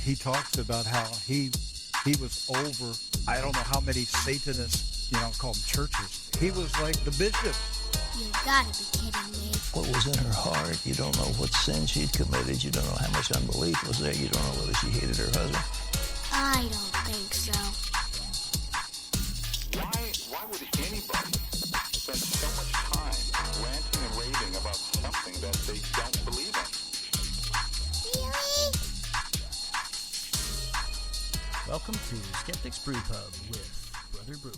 he talks about how he was over, I don't know how many Satanists, call them churches. He was like the bishop. You gotta be kidding me. What was in her heart? You don't know what sin she'd committed. You don't know how much unbelief was there. You don't know whether she hated her husband. I don't think so. Why would anybody spend so much time ranting and raving about something that they don't believe in? Really? Welcome to Skeptics Brew Pub with Brother Brewer.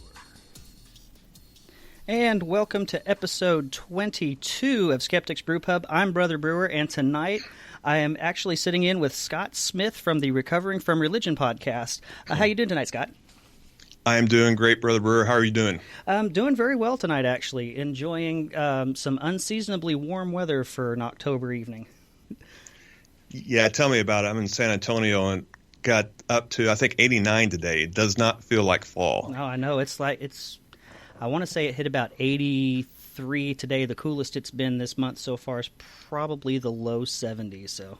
And welcome to episode 22 of Skeptics Brew Pub. I'm Brother Brewer, and tonight I am actually sitting in with Scott Smith from the Recovering from Religion podcast. How you doing tonight, Scott? I'm doing great, Brother Brewer. How are you doing? I'm doing very well tonight, actually. Enjoying some unseasonably warm weather for an October evening. Yeah, tell me about it. I'm in San Antonio and got up to, I think, 89 today. It does not feel like fall. No, I know. I want to say it hit about 83 today. The coolest it's been this month so far is probably the low 70s. So,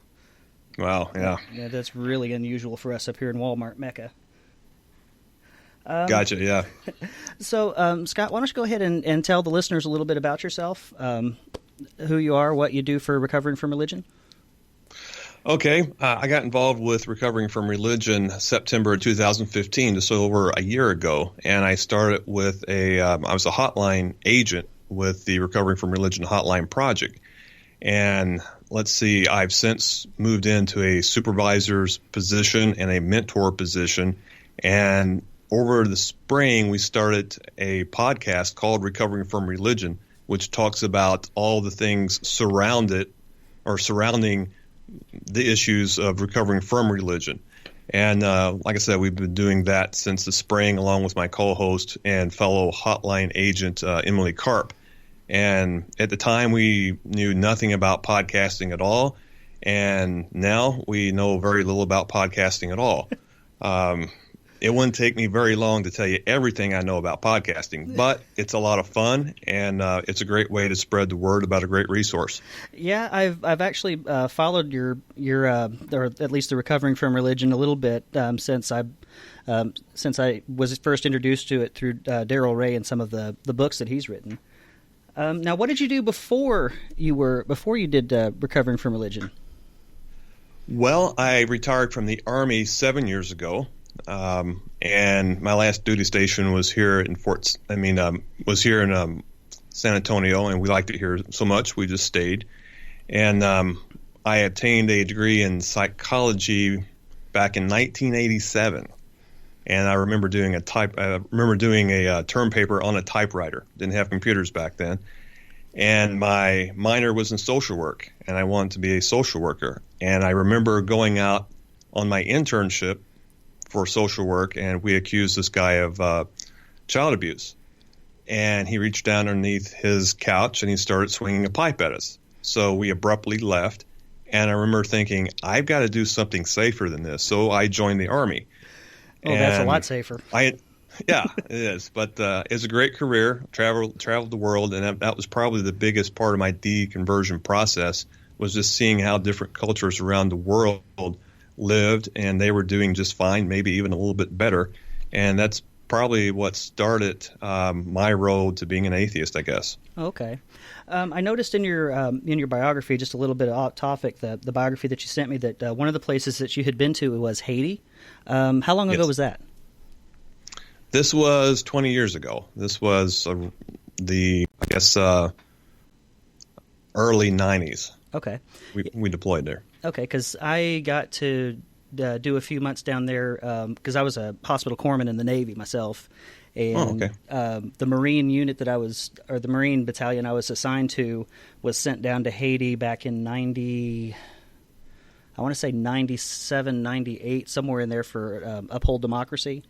wow, yeah. Yeah, that's really unusual for us up here in Walmart Mecca. Gotcha, yeah. So, Scott, why don't you go ahead and tell the listeners a little bit about yourself, who you are, what you do for Recovering from Religion? Okay, I got involved with Recovering from Religion September 2015, just over a year ago, and I started with I was a hotline agent with the Recovering from Religion Hotline project. And let's see, I've since moved into a supervisor's position and a mentor position, and over the spring, we started a podcast called Recovering from Religion, which talks about all the things surrounding the issues of recovering from religion. And like I said, we've been doing that since the spring, along with my co-host and fellow hotline agent, Emily Karp. And at the time, we knew nothing about podcasting at all. And now we know very little about podcasting at all. It wouldn't take me very long to tell you everything I know about podcasting, but it's a lot of fun, and it's a great way to spread the word about a great resource. Yeah, I've actually followed your or at least the Recovering from Religion a little bit since I was first introduced to it through Daryl Ray and some of the books that he's written. Now, what did you do before you did Recovering from Religion? Well, I retired from the Army 7 years ago. And my last duty station was here in San Antonio, and we liked it here so much we just stayed. And I obtained a degree in psychology back in 1987, and I remember doing a term paper on a typewriter. Didn't have computers back then, and my minor was in social work, and I wanted to be a social worker. And I remember going out on my internship for social work, and we accused this guy of child abuse. And he reached down underneath his couch and he started swinging a pipe at us. So we abruptly left, and I remember thinking, I've got to do something safer than this. So I joined the Army. Oh, that's a lot safer. Yeah, it is. But it's a great career. Traveled the world, and that was probably the biggest part of my deconversion process, was just seeing how different cultures around the world lived, and they were doing just fine, maybe even a little bit better. And that's probably what started my road to being an atheist, I guess. Okay. I noticed in your biography, just a little bit off topic, the biography that you sent me, that one of the places that you had been to was Haiti. How long ago was that? This was 20 years ago. This was early 90s. Okay. We deployed there. Okay, because I got to do a few months down there because I was a hospital corpsman in the Navy myself. And the Marine unit the Marine battalion I was assigned to was sent down to Haiti back in 97, 98, somewhere in there for Uphold Democracy.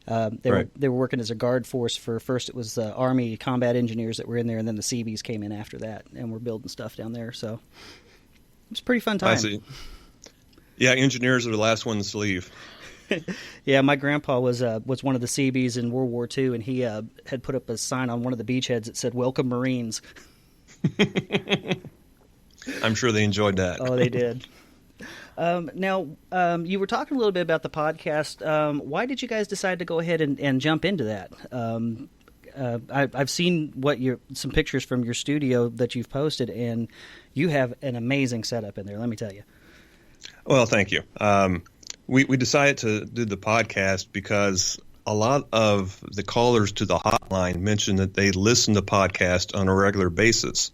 They were working as a guard force for, first it was the Army combat engineers that were in there, and then the Seabees came in after that, and we're building stuff down there. So it was a pretty fun time. I see. Yeah, engineers are the last ones to leave. Yeah, my grandpa was one of the Seabees in World War II, and he had put up a sign on one of the beachheads that said, "Welcome Marines." I'm sure they enjoyed that. Oh, they did. Now, you were talking a little bit about the podcast. Why did you guys decide to go ahead and jump into that? I've seen some pictures from your studio that you've posted, and you have an amazing setup in there, let me tell you. Well, thank you. We decided to do the podcast because a lot of the callers to the hotline mentioned that they listen to podcasts on a regular basis.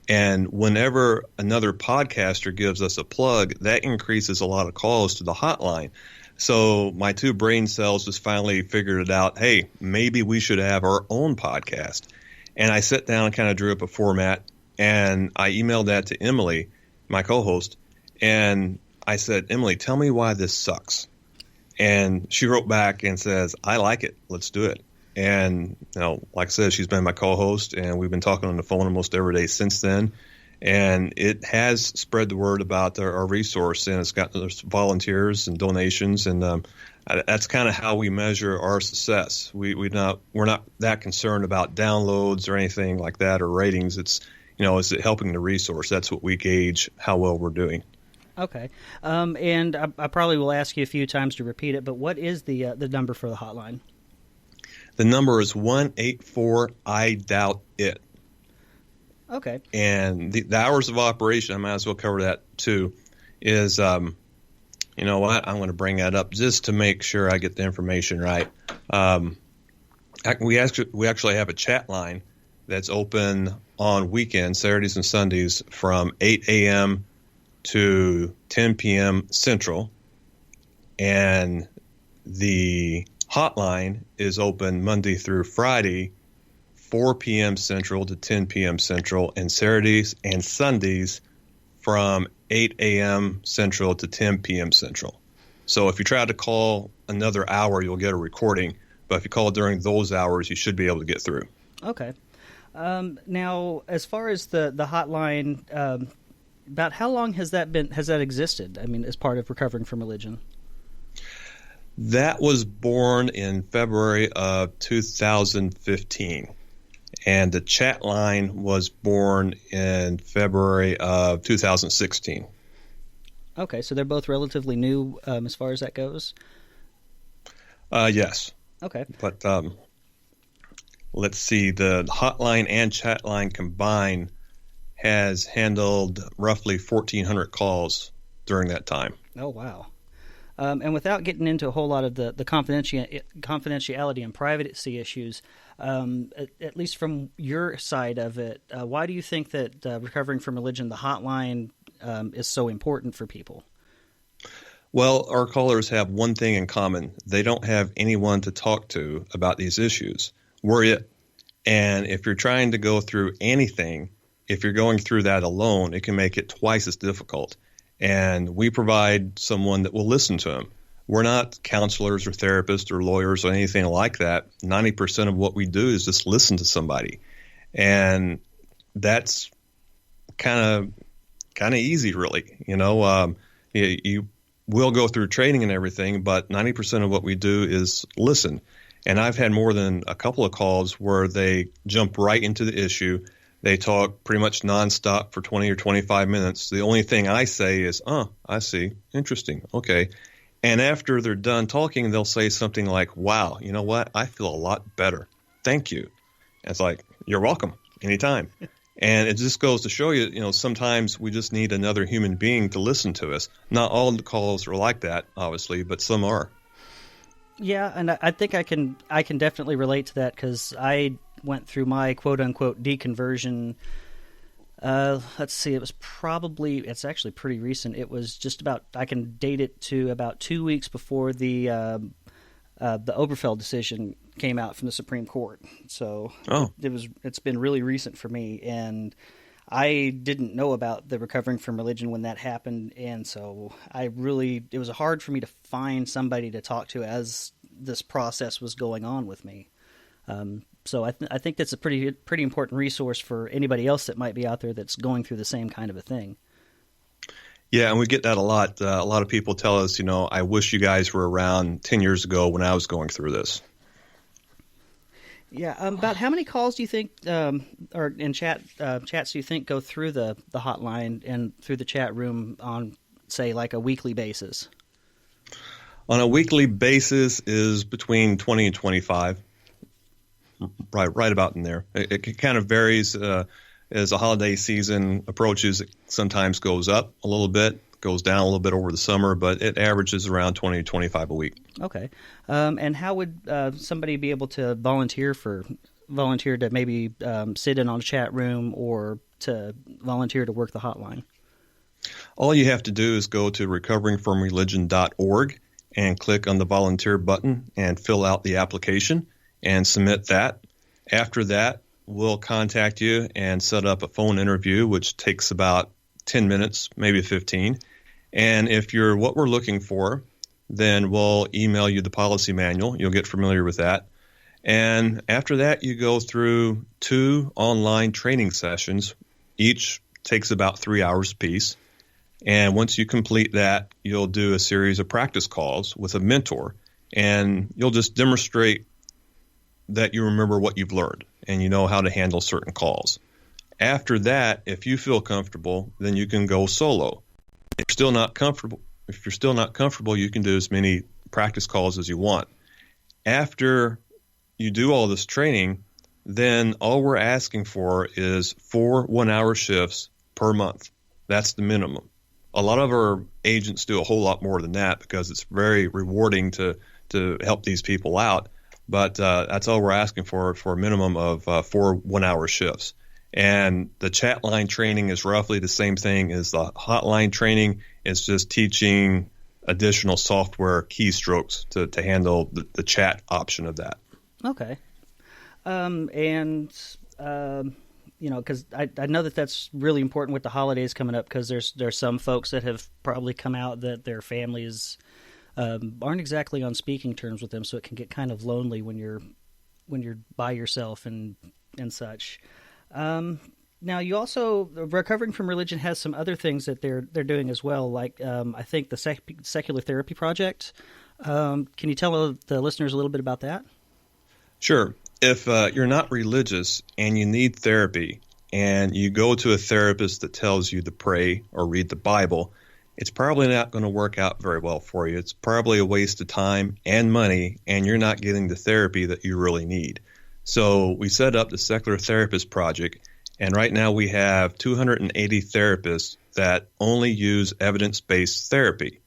And whenever another podcaster gives us a plug, that increases a lot of calls to the hotline. So my two brain cells just finally figured it out. Hey, maybe we should have our own podcast. And I sat down and kind of drew up a format, and I emailed that to Emily, my co-host, and I said, Emily, tell me why this sucks. And she wrote back and says, I like it. Let's do it. And, like I said, she's been my co-host, and we've been talking on the phone almost every day since then. And it has spread the word about our resource, and it's got volunteers and donations, and that's kind of how we measure our success. We're not that concerned about downloads or anything like that or ratings. It's is it helping the resource? That's what we gauge how well we're doing. Okay, and I probably will ask you a few times to repeat it, but what is the number for the hotline? The number is 1-844-I-DOUBT-IT. Okay. And the hours of operation, I might as well cover that too, is, you know what, I'm going to bring that up just to make sure I get the information right. We actually have a chat line that's open on weekends, Saturdays and Sundays, from 8 a.m. to 10 p.m. Central. And the hotline is open Monday through Friday, 4 p.m. Central to 10 p.m. Central, and Saturdays and Sundays from 8 a.m. Central to 10 p.m. Central. So if you try to call another hour, you'll get a recording. But if you call during those hours, you should be able to get through. Okay. Now, as far as the hotline, about how long has that existed? I mean, as part of Recovering from Religion? That was born in February of 2015, and the chat line was born in February of 2016. Okay, so they're both relatively new as far as that goes? Yes. Okay. But let's see, the hotline and chat line combined has handled roughly 1,400 calls during that time. Oh, wow. And without getting into a whole lot of the confidentiality and privacy issues, at least from your side of it, why do you think that Recovering from Religion, the hotline, is so important for people? Well, our callers have one thing in common. They don't have anyone to talk to about these issues. We're it. And if you're trying to go through anything, if you're going through that alone, it can make it twice as difficult. And we provide someone that will listen to them. We're not counselors or therapists or lawyers or anything like that. 90% of what we do is just listen to somebody. And that's kind of easy, really. You will go through training and everything, but 90% of what we do is listen. And I've had more than a couple of calls where they jump right into the issue. They talk pretty much nonstop for 20 or 25 minutes. The only thing I say is, I see. Interesting. Okay. And after they're done talking, they'll say something like, wow, you know what? I feel a lot better. Thank you. And it's like, you're welcome. Anytime. And it just goes to show you, sometimes we just need another human being to listen to us. Not all the calls are like that, obviously, but some are. Yeah, and I think I can definitely relate to that because I went through my quote-unquote deconversion. Let's see, it's actually pretty recent. It was just about, I can date it to about 2 weeks before the Oberfeld decision came out from the Supreme Court. So it's been really recent for me, and I didn't know about the Recovering from Religion when that happened, and so it was hard for me to find somebody to talk to as this process was going on with me. So I think that's a pretty important resource for anybody else that might be out there that's going through the same kind of a thing. Yeah, and we get that a lot. A lot of people tell us, I wish you guys were around 10 years ago when I was going through this. Yeah, about how many calls do you think, or in chats do you think go through the hotline and through the chat room on say, like a weekly basis? On a weekly basis is between 20 and 25, right about in there. It kind of varies as the holiday season approaches. It sometimes goes up a little bit, goes down a little bit over the summer, but it averages around 20 to 25 a week. Okay. And how would somebody be able to volunteer to maybe sit in on a chat room or to volunteer to work the hotline? All you have to do is go to recoveringfromreligion.org and click on the volunteer button and fill out the application and submit that. After that, we'll contact you and set up a phone interview, which takes about 10 minutes, maybe 15. And if you're what we're looking for, then we'll email you the policy manual. You'll get familiar with that. And after that, you go through 2 online training sessions. Each takes about 3 hours apiece. And once you complete that, you'll do a series of practice calls with a mentor, and you'll just demonstrate that you remember what you've learned and you know how to handle certain calls. After that, if you feel comfortable, then you can go solo. If you're still not comfortable, you can do as many practice calls as you want. After you do all this training, then all we're asking for is 4 one-hour shifts per month. That's the minimum. A lot of our agents do a whole lot more than that because it's very rewarding to help these people out. But that's all we're asking for a minimum of 4 one-hour shifts. And the chat line training is roughly the same thing as the hotline training. It's just teaching additional software keystrokes to handle the chat option of that. Okay. Because I know that's really important with the holidays coming up, because there's some folks that have probably come out that their families aren't exactly on speaking terms with them, so it can get kind of lonely when you're by yourself and such. Now, you also, Recovering from Religion has some other things that they're doing as well, like I think the Secular Therapy Project. Can you tell the listeners a little bit about that? Sure. If you're not religious and you need therapy and you go to a therapist that tells you to pray or read the Bible, it's probably not going to work out very well for you. It's probably a waste of time and money, and you're not getting the therapy that you really need. So we set up the Secular Therapist Project, and right now we have 280 therapists that only use evidence-based therapy.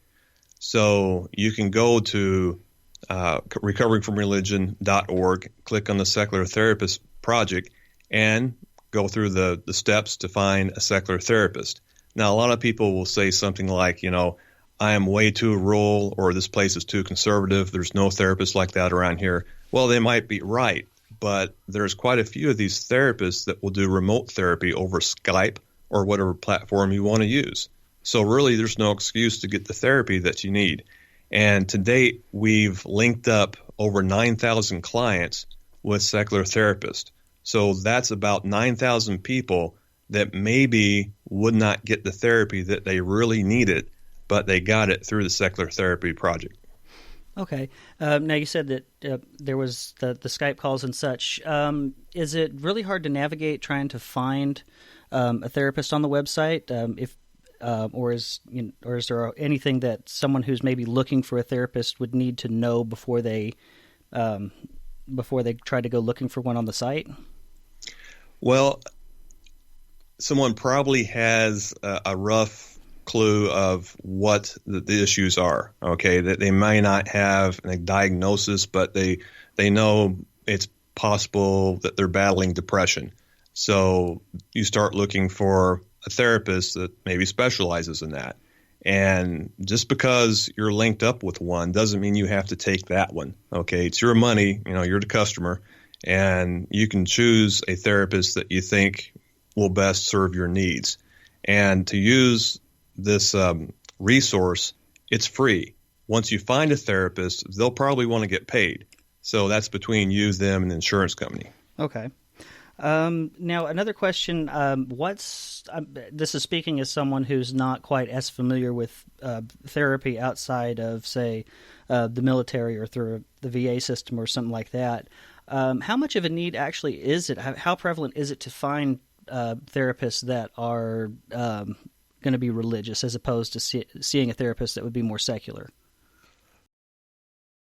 So you can go to recoveringfromreligion.org, click on the Secular Therapist Project, and go through the steps to find a secular therapist. Now, a lot of people will say something like, I am way too rural, or this place is too conservative. There's no therapist like that around here. Well, they might be right, but there's quite a few of these therapists that will do remote therapy over Skype or whatever platform you want to use. So really, there's no excuse to get the therapy that you need. And to date, we've linked up over 9,000 clients with secular therapists. So that's about 9,000 people that maybe would not get the therapy that they really needed, but they got it through the Secular Therapy Project. Okay. Now, you said that there was the Skype calls and such. Is it really hard to navigate trying to find a therapist on the website? Or is there anything that someone who's maybe looking for a therapist would need to know before they try to go looking for one on the site? Well, someone probably has a rough clue of what the issues are. Okay, that they may not have a diagnosis, but they know it's possible that they're battling depression. So you start looking for a therapist that maybe specializes in that. And just because you're linked up with one doesn't mean you have to take that one. Okay, it's your money, you're the customer, and you can choose a therapist that you think will best serve your needs. And to use this resource, it's free. Once you find a therapist, they'll probably want to get paid. So that's between you, them, and the insurance company. Okay. Now, another question, this is speaking as someone who's not quite as familiar with therapy outside of, say, the military or through the VA system or something like that. How much of a need actually is it? How prevalent is it to find therapists that are going to be religious as opposed to seeing a therapist that would be more secular.